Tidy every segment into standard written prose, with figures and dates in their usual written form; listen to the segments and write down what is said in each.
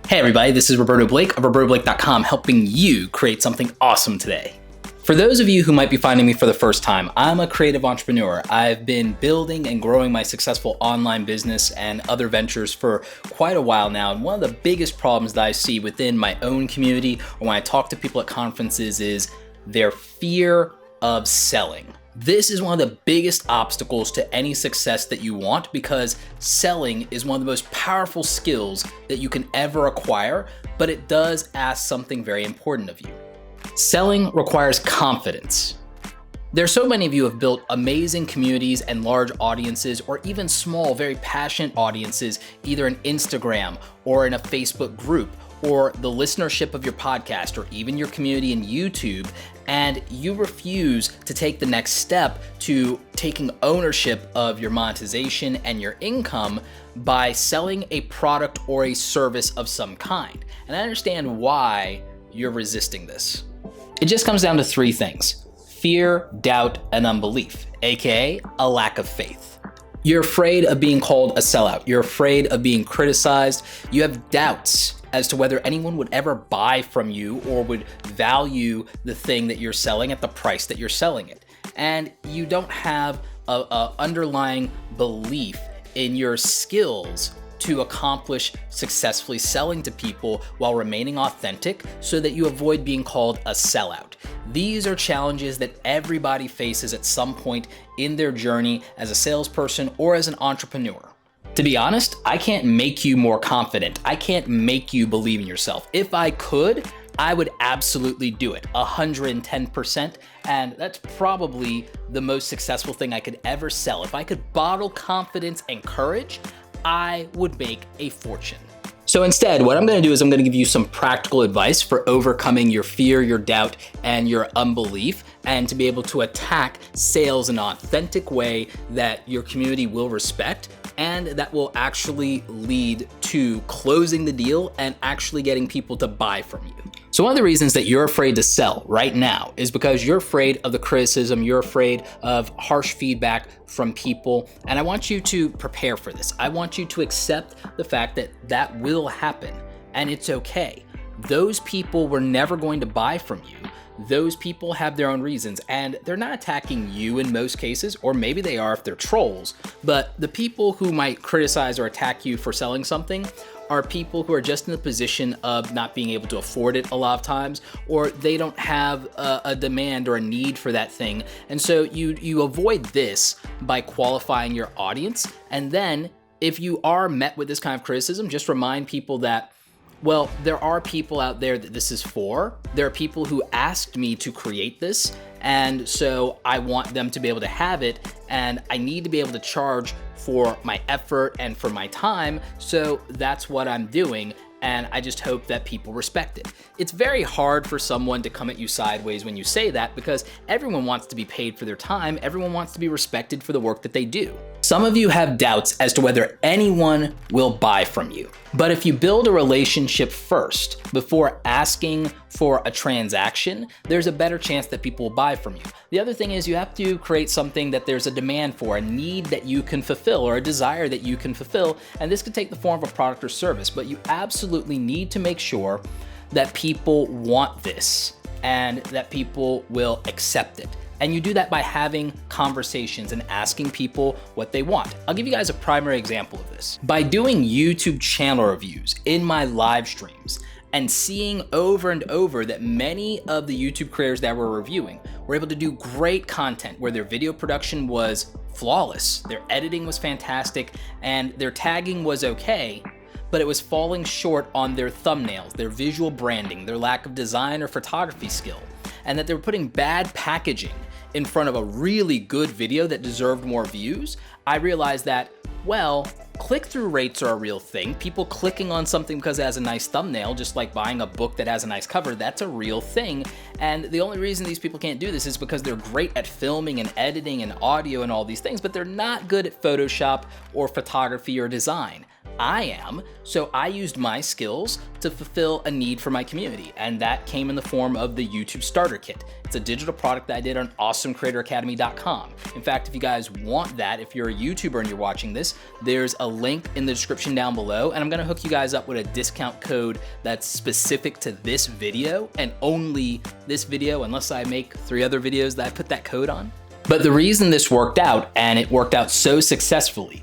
Hey everybody, this is Roberto Blake of robertoblake.com, helping you create something awesome today. For those of you who might be finding me for the first time, I'm a creative entrepreneur. I've been building and growing my successful online business and other ventures for quite a while now. And one of the biggest problems that I see within my own community or when I talk to people at conferences is their fear of selling. This is one of the biggest obstacles to any success that you want because selling is one of the most powerful skills that you can ever acquire, but it does ask something very important of you. Selling requires confidence. There's so many of you who have built amazing communities and large audiences, or even small, very passionate audiences, either in Instagram or in a Facebook group, or the listenership of your podcast, or even your community in YouTube, and you refuse to take the next step to taking ownership of your monetization and your income by selling a product or a service of some kind. And I understand why you're resisting this. It just comes down to three things: fear, doubt, and unbelief, aka a lack of faith. You're afraid of being called a sellout. You're afraid of being criticized. You have doubts as to whether anyone would ever buy from you or would value the thing that you're selling at the price that you're selling it. And you don't have a underlying belief in your skills to accomplish successfully selling to people while remaining authentic so that you avoid being called a sellout. These are challenges that everybody faces at some point in their journey as a salesperson or as an entrepreneur. To be honest, I can't make you more confident. I can't make you believe in yourself. If I could, I would absolutely do it, 110%. And that's probably the most successful thing I could ever sell. If I could bottle confidence and courage, I would make a fortune. So instead, what I'm gonna do is I'm gonna give you some practical advice for overcoming your fear, your doubt, and your unbelief, and to be able to attack sales in an authentic way that your community will respect and that will actually lead to closing the deal and actually getting people to buy from you. So one of the reasons that you're afraid to sell right now is because you're afraid of the criticism, you're afraid of harsh feedback from people, and I want you to prepare for this. I want you to accept the fact that that will happen, and it's okay. Those people were never going to buy from you. Those people have their own reasons, and they're not attacking you in most cases, or maybe they are if they're trolls, but the people who might criticize or attack you for selling something are people who are just in the position of not being able to afford it a lot of times, or they don't have a demand or a need for that thing. And so you avoid this by qualifying your audience. And then if you are met with this kind of criticism, just remind people that, well, there are people out there that this is for. There are people who asked me to create this, and so I want them to be able to have it, and I need to be able to charge for my effort and for my time, so that's what I'm doing, and I just hope that people respect it. It's very hard for someone to come at you sideways when you say that because everyone wants to be paid for their time, everyone wants to be respected for the work that they do. Some of you have doubts as to whether anyone will buy from you. But if you build a relationship first before asking for a transaction, there's a better chance that people will buy from you. The other thing is you have to create something that there's a demand for, a need that you can fulfill or a desire that you can fulfill. And this could take the form of a product or service, but you absolutely need to make sure that people want this and that people will accept it. And you do that by having conversations and asking people what they want. I'll give you guys a primary example of this. By doing YouTube channel reviews in my live streams and seeing over and over that many of the YouTube creators that we're reviewing were able to do great content where their video production was flawless, their editing was fantastic, and their tagging was okay, but it was falling short on their thumbnails, their visual branding, their lack of design or photography skill, and that they were putting bad packaging in front of a really good video that deserved more views, I realized that, well, click-through rates are a real thing. People clicking on something because it has a nice thumbnail, just like buying a book that has a nice cover, that's a real thing. And the only reason these people can't do this is because they're great at filming and editing and audio and all these things, but they're not good at Photoshop or photography or design. I am. So I used my skills to fulfill a need for my community, and that came in the form of the YouTube Starter Kit. It's a digital product that I did on awesomecreatoracademy.com. In fact, if you guys want that, if you're a YouTuber and you're watching this, there's a link in the description down below, and I'm gonna hook you guys up with a discount code that's specific to this video and only this video, unless I make 3 other videos that I put that code on. But the reason this worked out, and it worked out so successfully,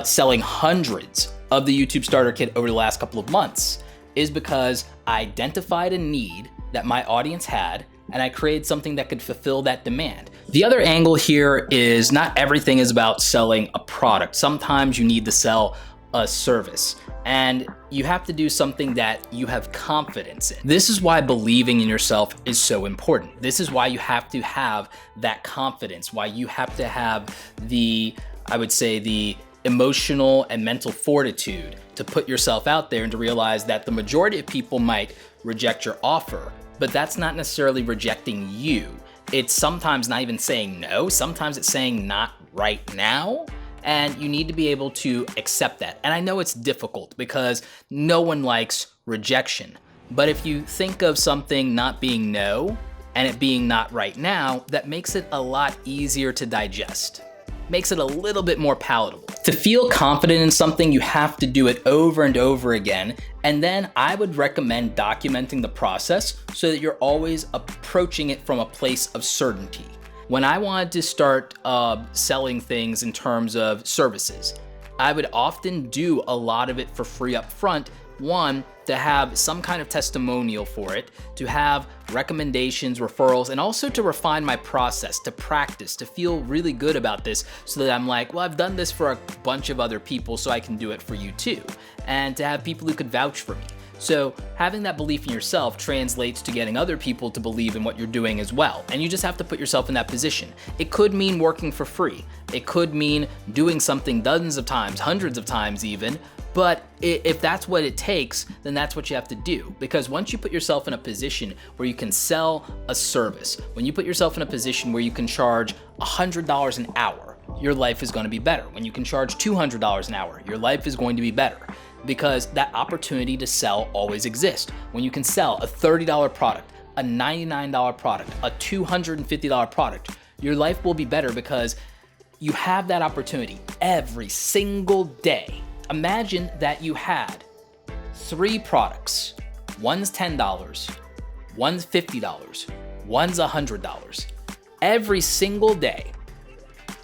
selling hundreds of the YouTube Starter Kit over the last couple of months, is because I identified a need that my audience had, and I created something that could fulfill that demand. The other angle here is not everything is about selling a product. Sometimes you need to sell a service, and you have to do something that you have confidence in. This is why believing in yourself is so important. This is why you have to have that confidence, why you have to have the, I would say, the emotional and mental fortitude to put yourself out there and to realize that the majority of people might reject your offer, but that's not necessarily rejecting you. It's sometimes not even saying no, sometimes it's saying not right now. And you need to be able to accept that. And I know it's difficult because no one likes rejection. But if you think of something not being no and it being not right now, that makes it a lot easier to digest. Makes it a little bit more palatable. To feel confident in something, you have to do it over and over again. And then I would recommend documenting the process so that you're always approaching it from a place of certainty. When I wanted to start selling things in terms of services, I would often do a lot of it for free up front. One, to have some kind of testimonial for it, to have recommendations, referrals, and also to refine my process, to practice, to feel really good about this so that I'm like, well, I've done this for a bunch of other people, so I can do it for you too. And to have people who could vouch for me. So having that belief in yourself translates to getting other people to believe in what you're doing as well. And you just have to put yourself in that position. It could mean working for free. It could mean doing something dozens of times, hundreds of times even. But if that's what it takes, then that's what you have to do. Because once you put yourself in a position where you can sell a service, when you put yourself in a position where you can charge $100 an hour, your life is going to be better. When you can charge $200 an hour, your life is going to be better. Because that opportunity to sell always exists. When you can sell a $30 product, a $99 product, a $250 product, your life will be better because you have that opportunity every single day. Imagine that you had 3 products. One's $10, one's $50, one's $100. Every single day,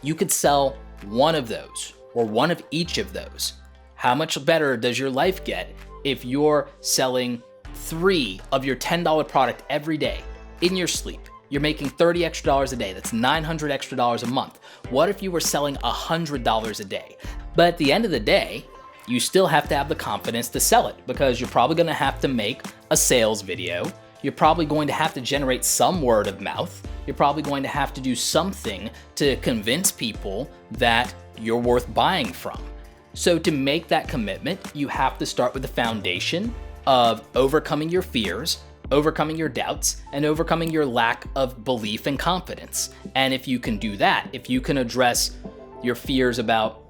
you could sell one of those or one of each of those. How much better does your life get if you're selling 3 of your $10 product every day in your sleep? You're making $30 extra a day. That's $900 extra a month. What if you were selling $100 a day? But at the end of the day, you still have to have the confidence to sell it because you're probably going to have to make a sales video. You're probably going to have to generate some word of mouth. You're probably going to have to do something to convince people that you're worth buying from. So to make that commitment, you have to start with the foundation of overcoming your fears, overcoming your doubts, and overcoming your lack of belief and confidence. And if you can do that, if you can address your fears about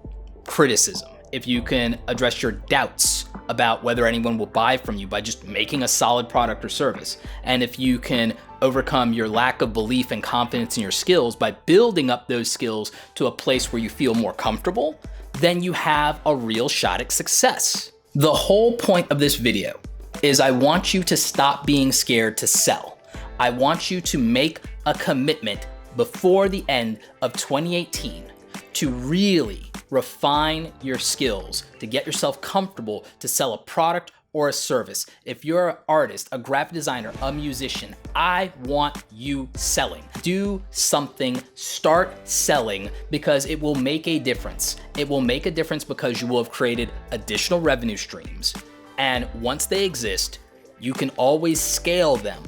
criticism, if you can address your doubts about whether anyone will buy from you by just making a solid product or service, and if you can overcome your lack of belief and confidence in your skills by building up those skills to a place where you feel more comfortable, then you have a real shot at success. The whole point of this video is I want you to stop being scared to sell. I want you to make a commitment before the end of 2018 to really refine your skills, to get yourself comfortable to sell a product or a service. If you're an artist, a graphic designer, a musician, I want you selling. Do something, start selling, because it will make a difference. It will make a difference because you will have created additional revenue streams. And once they exist, you can always scale them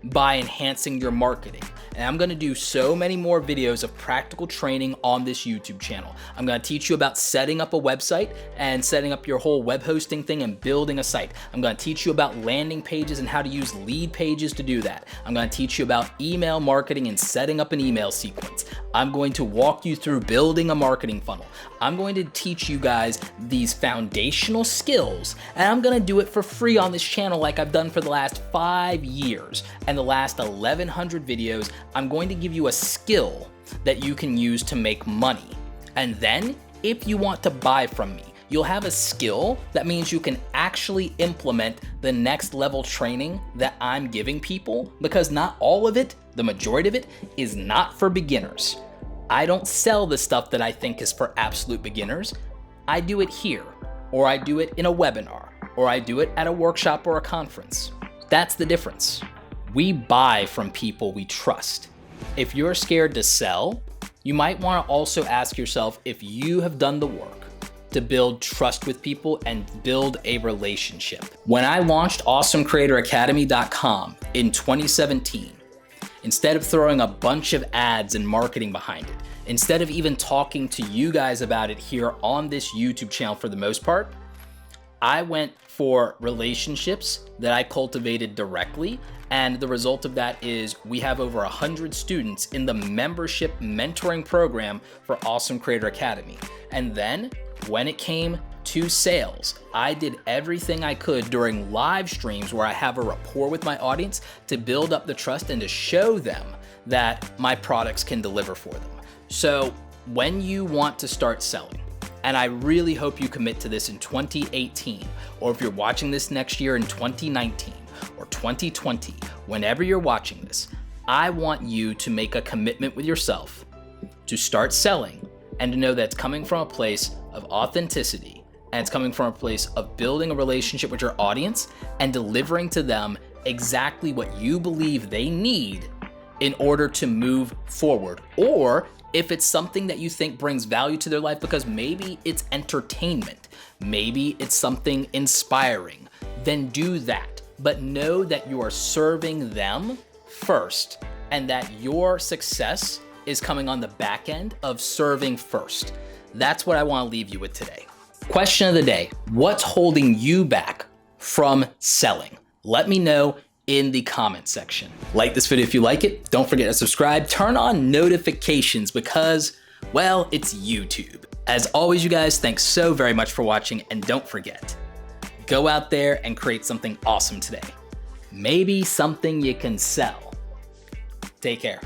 by enhancing your marketing. And I'm gonna do so many more videos of practical training on this YouTube channel. I'm gonna teach you about setting up a website and setting up your whole web hosting thing and building a site. I'm gonna teach you about landing pages and how to use lead pages to do that. I'm gonna teach you about email marketing and setting up an email sequence. I'm going to walk you through building a marketing funnel. I'm going to teach you guys these foundational skills, and I'm gonna do it for free on this channel like I've done for the last 5 years and the last 1,100 videos. I'm going to give you a skill that you can use to make money. And then if you want to buy from me, you'll have a skill that means you can actually implement the next level training that I'm giving people, because not all of it, the majority of it, is not for beginners. I don't sell the stuff that I think is for absolute beginners. I do it here, or I do it in a webinar, or I do it at a workshop or a conference. That's the difference. We buy from people we trust. If you're scared to sell, you might want to also ask yourself if you have done the work to build trust with people and build a relationship. When I launched AwesomeCreatorAcademy.com in 2017, instead of throwing a bunch of ads and marketing behind it, instead of even talking to you guys about it here on this YouTube channel for the most part, I went for relationships that I cultivated directly. And the result of that is we have over 100 students in the membership mentoring program for Awesome Creator Academy. And then when it came to sales, I did everything I could during live streams where I have a rapport with my audience to build up the trust and to show them that my products can deliver for them. So when you want to start selling, and I really hope you commit to this in 2018, or if you're watching this next year in 2019 or 2020, whenever you're watching this, I want you to make a commitment with yourself to start selling and to know that it's coming from a place of authenticity, and it's coming from a place of building a relationship with your audience and delivering to them exactly what you believe they need in order to move forward. Or if it's something that you think brings value to their life because maybe it's entertainment, maybe it's something inspiring, then do that. But know that you are serving them first and that your success is coming on the back end of serving first. That's what I want to leave you with today. Question of the day: what's holding you back from selling? Let me know in the comment section. Like this video if you like it. Don't forget to subscribe. Turn on notifications because, well, it's YouTube. As always, you guys, thanks so very much for watching, and don't forget, go out there and create something awesome today. Maybe something you can sell. Take care.